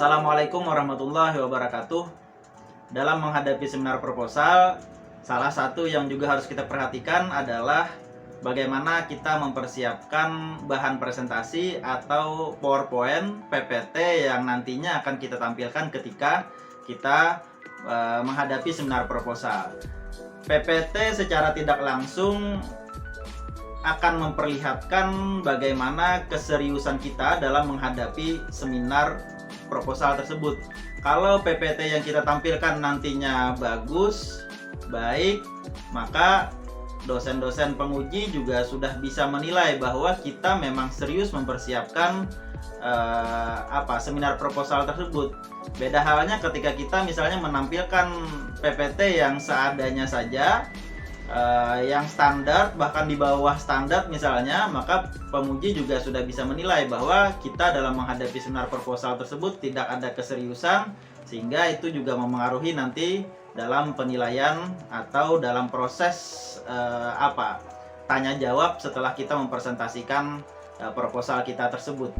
Assalamualaikum warahmatullahi wabarakatuh. Dalam menghadapi seminar proposal, salah satu yang juga harus kita perhatikan adalah bagaimana kita mempersiapkan bahan presentasi atau PowerPoint, PPT yang nantinya akan kita tampilkan ketika kita menghadapi seminar proposal. PPT secara tidak langsung akan memperlihatkan bagaimana keseriusan kita dalam menghadapi seminar proposal tersebut. Kalau PPT yang kita tampilkan nantinya bagus, baik, maka dosen-dosen penguji juga sudah bisa menilai bahwa kita memang serius mempersiapkan seminar proposal tersebut. Beda halnya ketika kita misalnya menampilkan PPT yang seadanya saja, yang standar, bahkan di bawah standar misalnya, maka penguji juga sudah bisa menilai bahwa kita dalam menghadapi seminar proposal tersebut tidak ada keseriusan, sehingga itu juga memengaruhi nanti dalam penilaian atau dalam proses tanya jawab setelah kita mempresentasikan proposal kita tersebut.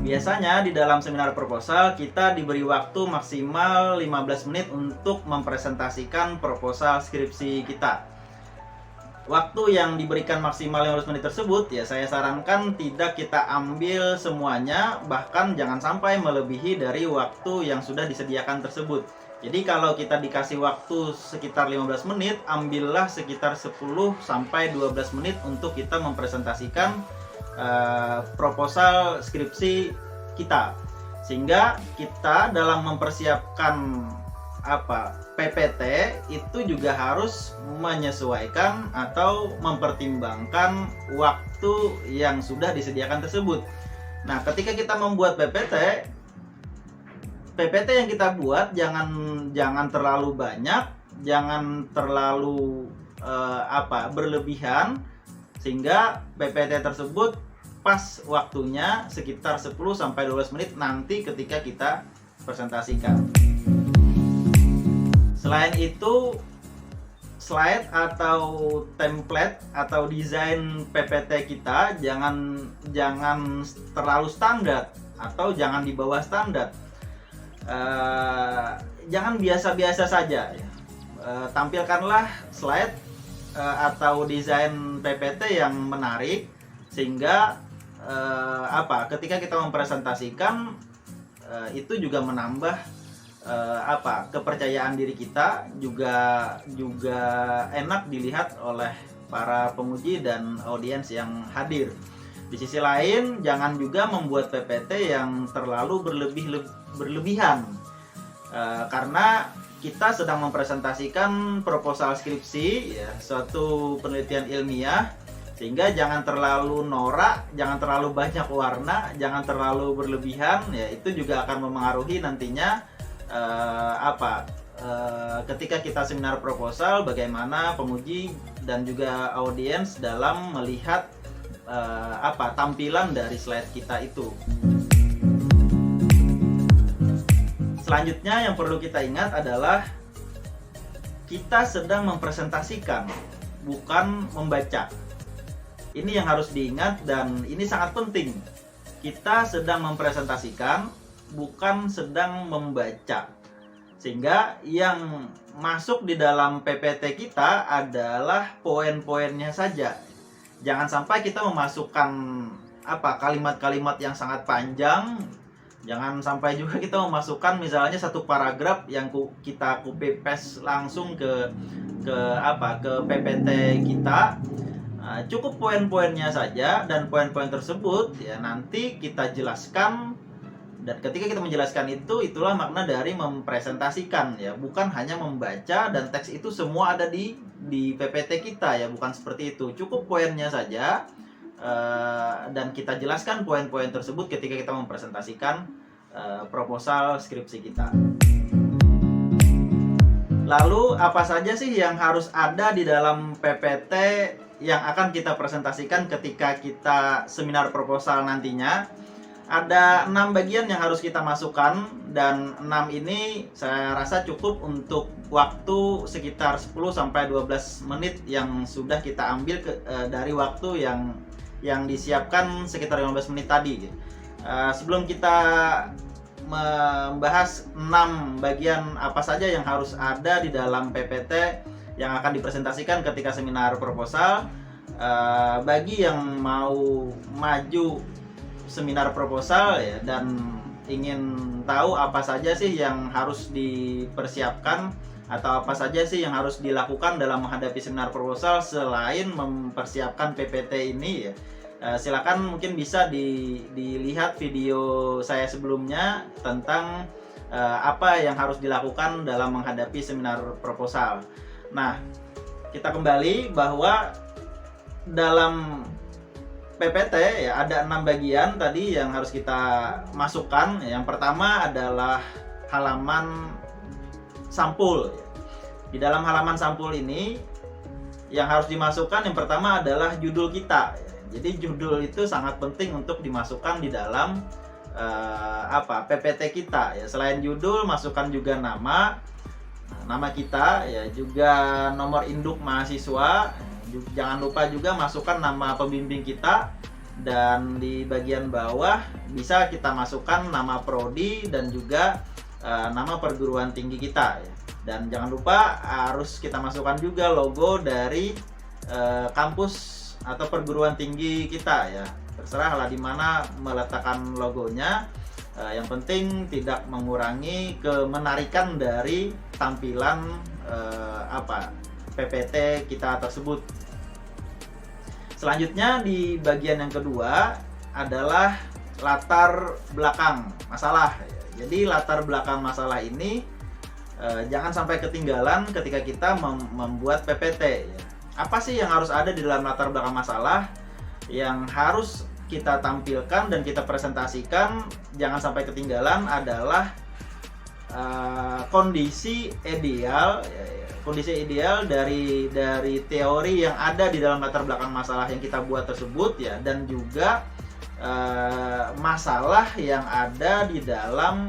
Biasanya di dalam seminar proposal kita diberi waktu maksimal 15 menit untuk mempresentasikan proposal skripsi kita. Waktu yang diberikan maksimal 15 menit tersebut ya saya sarankan tidak kita ambil semuanya, bahkan jangan sampai melebihi dari waktu yang sudah disediakan tersebut. Jadi kalau kita dikasih waktu sekitar 15 menit, ambillah sekitar 10 sampai 12 menit untuk kita mempresentasikan proposal skripsi kita, sehingga kita dalam mempersiapkan PPT itu juga harus menyesuaikan atau mempertimbangkan waktu yang sudah disediakan tersebut. Nah, ketika kita membuat PPT yang kita buat jangan terlalu banyak, jangan terlalu berlebihan, sehingga PPT tersebut pas waktunya sekitar 10-12 menit nanti ketika kita presentasikan. Selain itu, slide atau template atau desain PPT kita jangan terlalu standar atau jangan di bawah standar. Jangan biasa-biasa saja ya. Tampilkanlah slide atau desain PPT yang menarik, sehingga ketika kita mempresentasikan itu juga menambah kepercayaan diri kita, juga enak dilihat oleh para penguji dan audiens yang hadir. Di sisi lain, jangan juga membuat PPT yang terlalu berlebihan, karena kita sedang mempresentasikan proposal skripsi, ya, suatu penelitian ilmiah, sehingga jangan terlalu norak, jangan terlalu banyak warna, jangan terlalu berlebihan, ya itu juga akan memengaruhi nantinya ketika kita seminar proposal, bagaimana penguji dan juga audiens dalam melihat tampilan dari slide kita itu. Selanjutnya yang perlu kita ingat adalah kita sedang mempresentasikan, bukan membaca. Ini yang harus diingat dan ini sangat penting. Kita sedang mempresentasikan, bukan sedang membaca. Sehingga yang masuk di dalam PPT kita adalah poin-poinnya saja. Jangan sampai kita memasukkan kalimat-kalimat yang sangat panjang. Jangan sampai juga kita memasukkan misalnya satu paragraf yang kita copy paste langsung ke PPT kita. Cukup poin-poinnya saja, dan poin-poin tersebut ya nanti kita jelaskan, dan ketika kita menjelaskan itulah makna dari mempresentasikan ya, bukan hanya membaca dan teks itu semua ada di PPT kita ya, bukan seperti itu. Cukup poinnya saja, dan kita jelaskan poin-poin tersebut ketika kita mempresentasikan proposal skripsi kita. Lalu apa saja sih yang harus ada di dalam PPT yang akan kita presentasikan ketika kita seminar proposal nantinya? Ada 6 bagian yang harus kita masukkan, dan 6 ini saya rasa cukup untuk waktu sekitar 10-12 menit yang sudah kita ambil dari waktu yang disiapkan sekitar 15 menit tadi. Sebelum kita membahas 6 bagian apa saja yang harus ada di dalam PPT yang akan dipresentasikan ketika seminar proposal, bagi yang mau maju seminar proposal ya dan ingin tahu apa saja sih yang harus dipersiapkan atau apa saja sih yang harus dilakukan dalam menghadapi seminar proposal selain mempersiapkan PPT ini ya, silakan mungkin bisa dilihat video saya sebelumnya tentang apa yang harus dilakukan dalam menghadapi seminar proposal. Nah, kita kembali bahwa dalam PPT ya ada 6 bagian tadi yang harus kita masukkan. Yang pertama adalah halaman sampul. Di dalam halaman sampul ini yang harus dimasukkan yang pertama adalah judul kita. Jadi judul itu sangat penting untuk dimasukkan di dalam PPT kita ya. Selain judul, masukkan juga nama kita ya, juga nomor induk mahasiswa. Jangan lupa juga masukkan nama pembimbing kita, dan di bagian bawah bisa kita masukkan nama prodi dan juga nama perguruan tinggi kita ya. Dan jangan lupa harus kita masukkan juga logo dari kampus atau perguruan tinggi kita ya. Terserahlah di mana meletakkan logonya. Yang penting tidak mengurangi kemenarikan dari tampilan PPT kita tersebut. Selanjutnya di bagian yang kedua adalah latar belakang masalah. Jadi latar belakang masalah ini jangan sampai ketinggalan ketika kita membuat PPT. Apa sih yang harus ada di dalam latar belakang masalah yang harus kita tampilkan dan kita presentasikan? Jangan sampai ketinggalan adalah kondisi ideal dari teori yang ada di dalam latar belakang masalah yang kita buat tersebut ya, dan juga masalah yang ada di dalam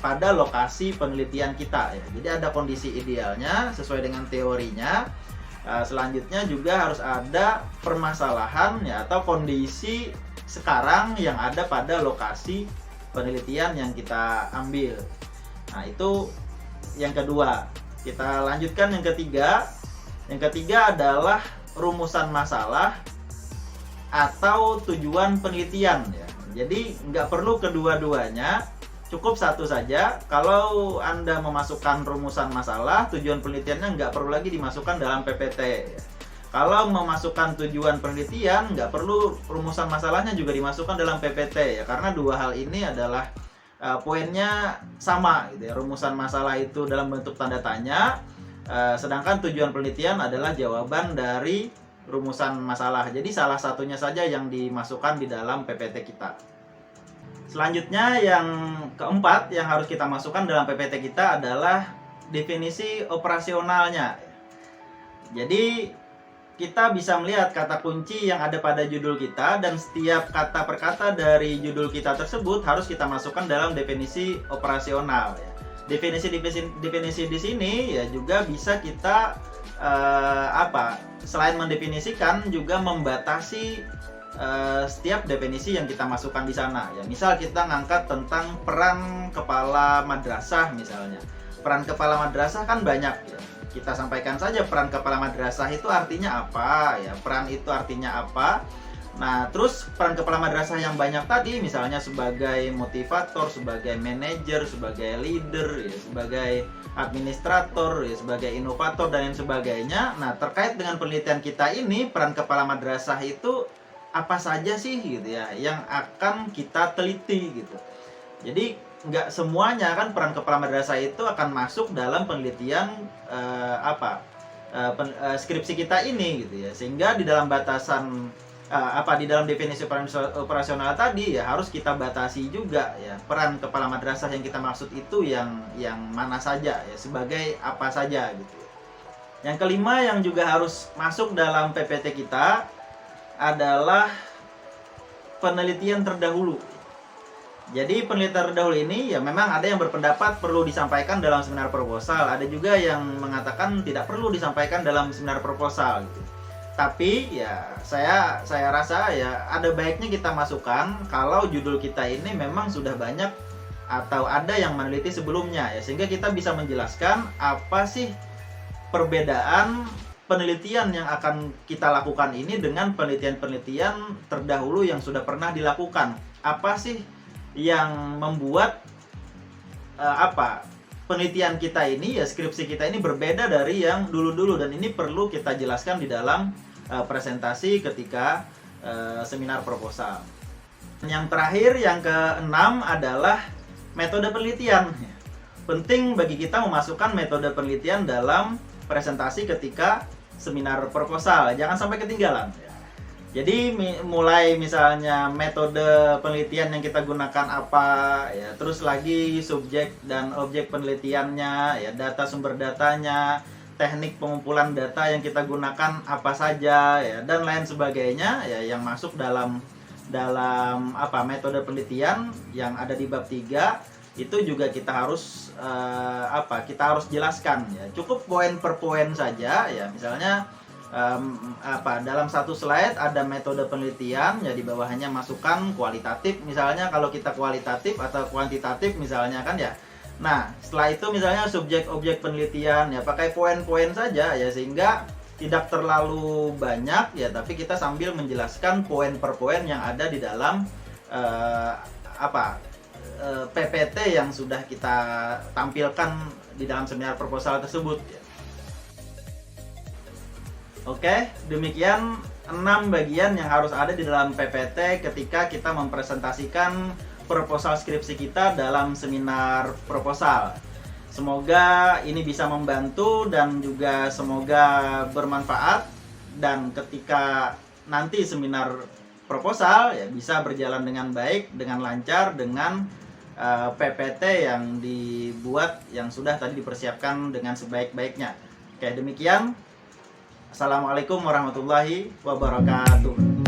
pada lokasi penelitian kita ya. Jadi ada kondisi idealnya sesuai dengan teorinya. Selanjutnya juga harus ada permasalahan ya, atau kondisi sekarang yang ada pada lokasi penelitian yang kita ambil. Nah, itu yang kedua. Kita lanjutkan yang ketiga. Yang ketiga adalah rumusan masalah atau tujuan penelitian ya. Jadi nggak perlu kedua-duanya, cukup satu saja. Kalau Anda memasukkan rumusan masalah, tujuan penelitiannya nggak perlu lagi dimasukkan dalam PPT ya. Kalau memasukkan tujuan penelitian, nggak perlu rumusan masalahnya juga dimasukkan dalam PPT ya, karena dua hal ini adalah poinnya sama gitu ya. Rumusan masalah itu dalam bentuk tanda tanya, sedangkan tujuan penelitian adalah jawaban dari rumusan masalah. Jadi salah satunya saja yang dimasukkan di dalam PPT kita. Selanjutnya yang keempat yang harus kita masukkan dalam PPT kita adalah definisi operasionalnya. Jadi kita bisa melihat kata kunci yang ada pada judul kita, dan setiap kata per kata dari judul kita tersebut harus kita masukkan dalam definisi operasional ya. Definisi di sini ya juga bisa kita selain mendefinisikan juga membatasi setiap definisi yang kita masukkan di sana ya. Misal kita ngangkat tentang peran kepala madrasah misalnya. Peran kepala madrasah kan banyak ya. Kita sampaikan saja peran kepala madrasah itu artinya apa ya, peran itu artinya apa. Nah, terus peran kepala madrasah yang banyak tadi misalnya sebagai motivator, sebagai manajer, sebagai leader ya, sebagai administrator ya, sebagai inovator dan lain sebagainya. Nah, terkait dengan penelitian kita ini, peran kepala madrasah itu apa saja sih gitu ya yang akan kita teliti gitu. Jadi nggak semuanya kan peran kepala madrasah itu akan masuk dalam penelitian skripsi kita ini gitu ya. Sehingga di dalam batasan di dalam definisi peran operasional tadi ya harus kita batasi juga ya, peran kepala madrasah yang kita maksud itu yang mana saja ya, sebagai apa saja gitu. Yang kelima yang juga harus masuk dalam PPT kita adalah penelitian terdahulu. Jadi penelitian terdahulu ini ya memang ada yang berpendapat perlu disampaikan dalam seminar proposal, ada juga yang mengatakan tidak perlu disampaikan dalam seminar proposal gitu. Tapi ya saya rasa ya ada baiknya kita masukkan kalau judul kita ini memang sudah banyak atau ada yang meneliti sebelumnya ya, sehingga kita bisa menjelaskan apa sih perbedaan penelitian yang akan kita lakukan ini dengan penelitian-penelitian terdahulu yang sudah pernah dilakukan. Apa sih yang membuat penelitian kita ini ya, skripsi kita ini berbeda dari yang dulu-dulu, dan ini perlu kita jelaskan di dalam presentasi ketika seminar proposal. Yang terakhir, yang keenam adalah metode penelitian. Penting bagi kita memasukkan metode penelitian dalam presentasi ketika seminar proposal, jangan sampai ketinggalan. Jadi mulai misalnya metode penelitian yang kita gunakan apa ya, terus lagi subjek dan objek penelitiannya ya, data sumber datanya, teknik pengumpulan data yang kita gunakan apa saja ya, dan lain sebagainya ya, yang masuk dalam metode penelitian yang ada di bab 3 itu juga kita harus jelaskan ya. Cukup poin per poin saja ya. Misalnya dalam satu slide ada metode penelitian ya, di bawahnya masukkan kualitatif misalnya, kalau kita kualitatif, atau kuantitatif misalnya kan ya. Nah, setelah itu misalnya subjek objek penelitian ya, pakai poin-poin saja ya, sehingga tidak terlalu banyak ya, tapi kita sambil menjelaskan poin per poin yang ada di dalam PPT yang sudah kita tampilkan di dalam seminar proposal tersebut ya. Oke, demikian 6 bagian yang harus ada di dalam PPT ketika kita mempresentasikan proposal skripsi kita dalam seminar proposal. Semoga ini bisa membantu dan juga semoga bermanfaat, dan ketika nanti seminar proposal ya bisa berjalan dengan baik, dengan lancar, dengan PPT yang dibuat, yang sudah tadi dipersiapkan dengan sebaik-baiknya. Oke, demikian. Assalamualaikum warahmatullahi wabarakatuh.